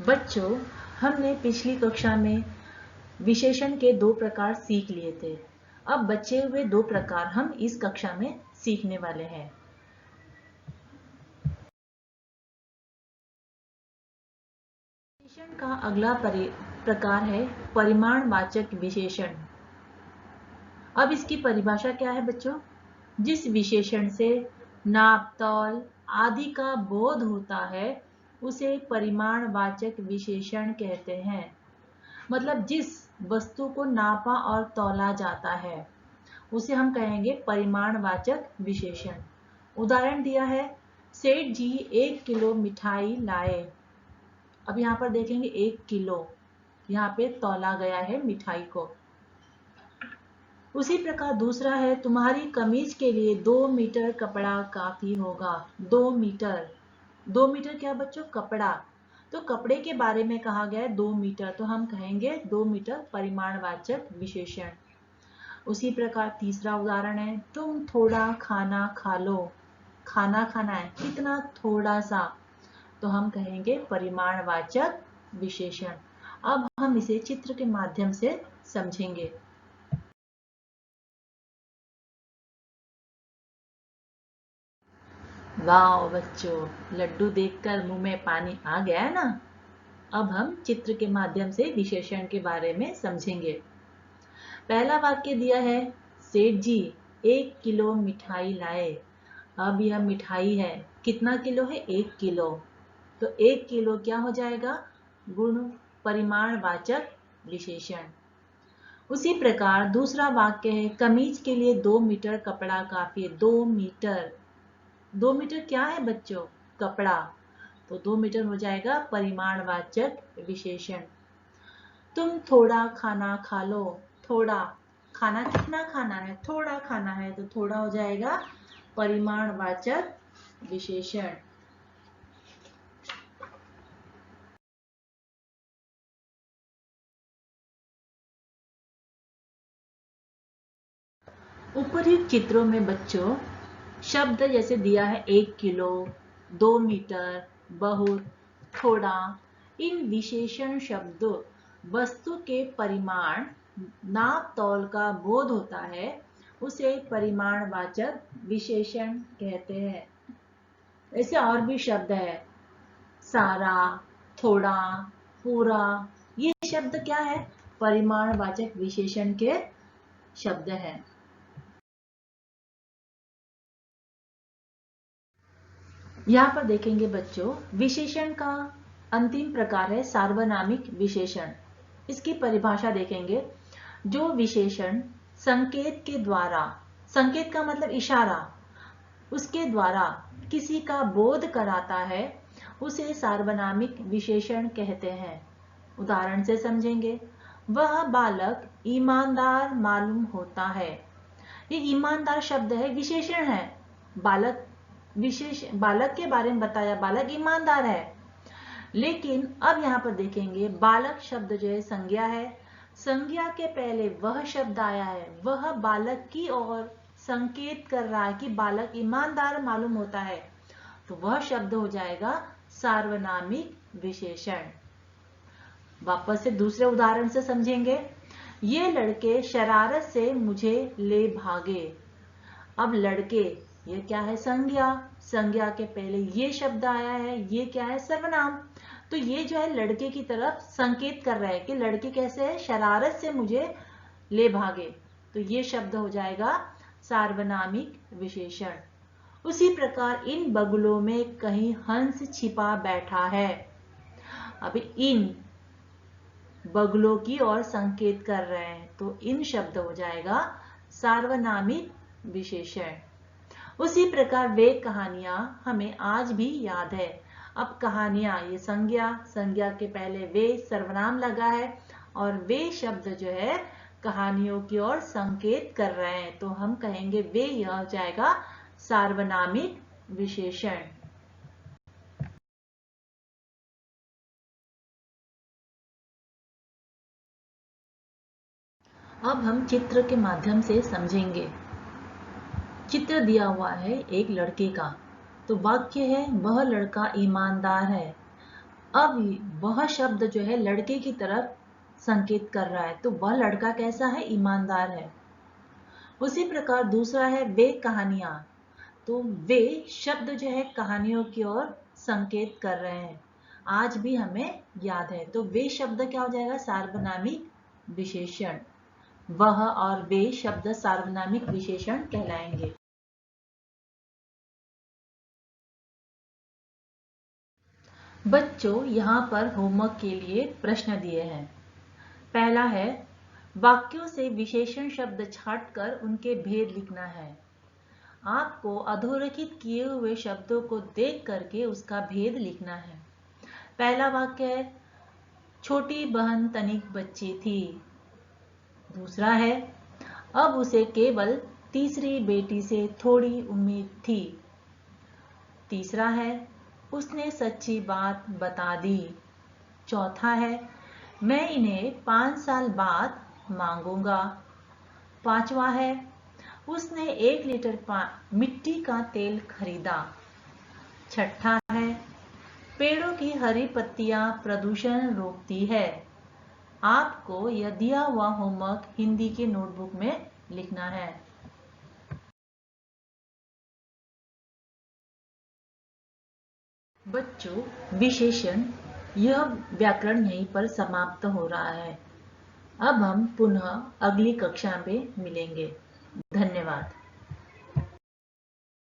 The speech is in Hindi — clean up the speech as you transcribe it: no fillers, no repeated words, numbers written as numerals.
बच्चों, हमने पिछली कक्षा में विशेषण के 2 प्रकार सीख लिए थे। अब बचे हुए 2 प्रकार हम इस कक्षा में सीखने वाले हैं। विशेषण का अगला प्रकार है परिमाणवाचक विशेषण। अब इसकी परिभाषा क्या है बच्चों? जिस विशेषण से नाप तौल आदि का बोध होता है उसे परिमाणवाचक विशेषण कहते हैं। मतलब जिस वस्तु को नापा और तौला जाता है उसे हम कहेंगे परिमाणवाचक विशेषण। उदाहरण दिया है, सेठ जी 1 किलो मिठाई लाए। अब यहाँ पर देखेंगे 1 किलो, यहाँ पे तौला गया है मिठाई को। उसी प्रकार दूसरा है, तुम्हारी कमीज के लिए 2 मीटर कपड़ा काफी होगा। 2 मीटर, 2 मीटर क्या बच्चों? कपड़ा। तो कपड़े के बारे में कहा गया है 2 मीटर, तो हम कहेंगे 2 मीटर परिमाणवाचक विशेषण। उसी प्रकार तीसरा उदाहरण है, तुम थोड़ा खाना खा लो। खाना खाना है, कितना? थोड़ा सा, तो हम कहेंगे परिमाणवाचक विशेषण। अब हम इसे चित्र के माध्यम से समझेंगे। वाह बच्चों, लड्डू देखकर मुंह में पानी आ गया है ना? अब हम चित्र के माध्यम से विशेषण के बारे में समझेंगे। पहला वाक्य दिया है, सेठ जी 1 किलो मिठाई लाए। अब यह मिठाई है, कितना किलो है? 1 किलो। तो 1 किलो क्या हो जाएगा? गुण परिमाणवाचक विशेषण। उसी प्रकार दूसरा वाक्य है, कमीज के लिए 2 मीटर कपड़ा काफी है। 2 मीटर, 2 मीटर क्या है बच्चों? कपड़ा। तो 2 मीटर हो जाएगा परिमाणवाचक विशेषण। तुम थोड़ा खाना खा लो। थोड़ा खाना, कितना खाना है? थोड़ा खाना है, तो थोड़ा हो जाएगा परिमाणवाचक विशेषण। उपर्युक्त चित्रों में बच्चों शब्द जैसे दिया है 1 किलो, 2 मीटर, बहुत, थोड़ा, इन विशेषण शब्द वस्तु के परिमाण नाप तौल का बोध होता है उसे परिमाणवाचक विशेषण कहते हैं। ऐसे और भी शब्द है, सारा, थोड़ा, पूरा, ये शब्द क्या है? परिमाणवाचक विशेषण के शब्द हैं। यहाँ पर देखेंगे बच्चों, विशेषण का अंतिम प्रकार है सार्वनामिक विशेषण। इसकी परिभाषा देखेंगे, जो विशेषण संकेत के द्वारा, संकेत का मतलब इशारा, उसके द्वारा किसी का बोध कराता है उसे सार्वनामिक विशेषण कहते हैं। उदाहरण से समझेंगे, वह बालक ईमानदार मालूम होता है। ये ईमानदार शब्द है, विशेषण है। बालक, विशेष बालक के बारे में बताया, बालक ईमानदार है। लेकिन अब यहाँ पर देखेंगे, बालक शब्द जो है संज्ञा है। संज्ञा के पहले वह शब्द आया है, वह बालक की ओर संकेत कर रहा है कि बालक ईमानदार मालूम होता है, तो वह शब्द हो जाएगा सार्वनामिक विशेषण। वापस से दूसरे उदाहरण से समझेंगे, ये लड़के शरारत से मुझे ले भागे। अब लड़के, ये क्या है? संज्ञा। संज्ञा के पहले ये शब्द आया है, ये क्या है? सर्वनाम। तो ये जो है लड़के की तरफ संकेत कर रहा है कि लड़के कैसे है? शरारत से मुझे ले भागे, तो ये शब्द हो जाएगा सार्वनामिक विशेषण। उसी प्रकार इन बगुलों में कहीं हंस छिपा बैठा है। अभी इन बगुलों की ओर संकेत कर रहे हैं, तो इन शब्द हो जाएगा सार्वनामिक विशेषण। उसी प्रकार वे कहानियां हमें आज भी याद है। अब कहानियां, ये संज्ञा, संज्ञा के पहले वे सर्वनाम लगा है और वे शब्द जो है कहानियों की ओर संकेत कर रहे हैं, तो हम कहेंगे वे, यह हो जाएगा सार्वनामिक विशेषण। अब हम चित्र के माध्यम से समझेंगे। चित्र दिया हुआ है एक लड़के का, तो वाक्य है, वह लड़का ईमानदार है। अब वह शब्द जो है लड़के की तरफ संकेत कर रहा है, तो वह लड़का कैसा है? ईमानदार है। उसी प्रकार दूसरा है वे कहानियां, तो वे शब्द जो है कहानियों की ओर संकेत कर रहे हैं, आज भी हमें याद है। तो वे शब्द क्या हो जाएगा? सार्वनामिक विशेषण। वह और वे शब्द सार्वनामिक विशेषण कहलाएंगे। बच्चों, यहाँ पर होमवर्क के लिए प्रश्न दिए हैं। पहला है, वाक्यों से विशेषण शब्द छांटकर उनके भेद लिखना है। आपको अधोरेखित किए हुए शब्दों को देख करके उसका भेद लिखना है। पहला वाक्य है, छोटी बहन तनिक बच्ची थी। दूसरा है, अब उसे केवल तीसरी बेटी से थोड़ी उम्मीद थी। तीसरा है, उसने सच्ची बात बता दी। चौथा है, मैं इन्हें 5 साल बाद मांगूंगा। पांचवा है, उसने 1 लीटर मिट्टी का तेल खरीदा। छठा है, पेड़ों की हरी पत्तियां प्रदूषण रोकती है। आपको यह दिया हुआ होमवर्क हिंदी के नोटबुक में लिखना है। बच्चों, विशेषण यह व्याकरण यहीं पर समाप्त हो रहा है। अब हम पुनः अगली कक्षा में मिलेंगे। धन्यवाद।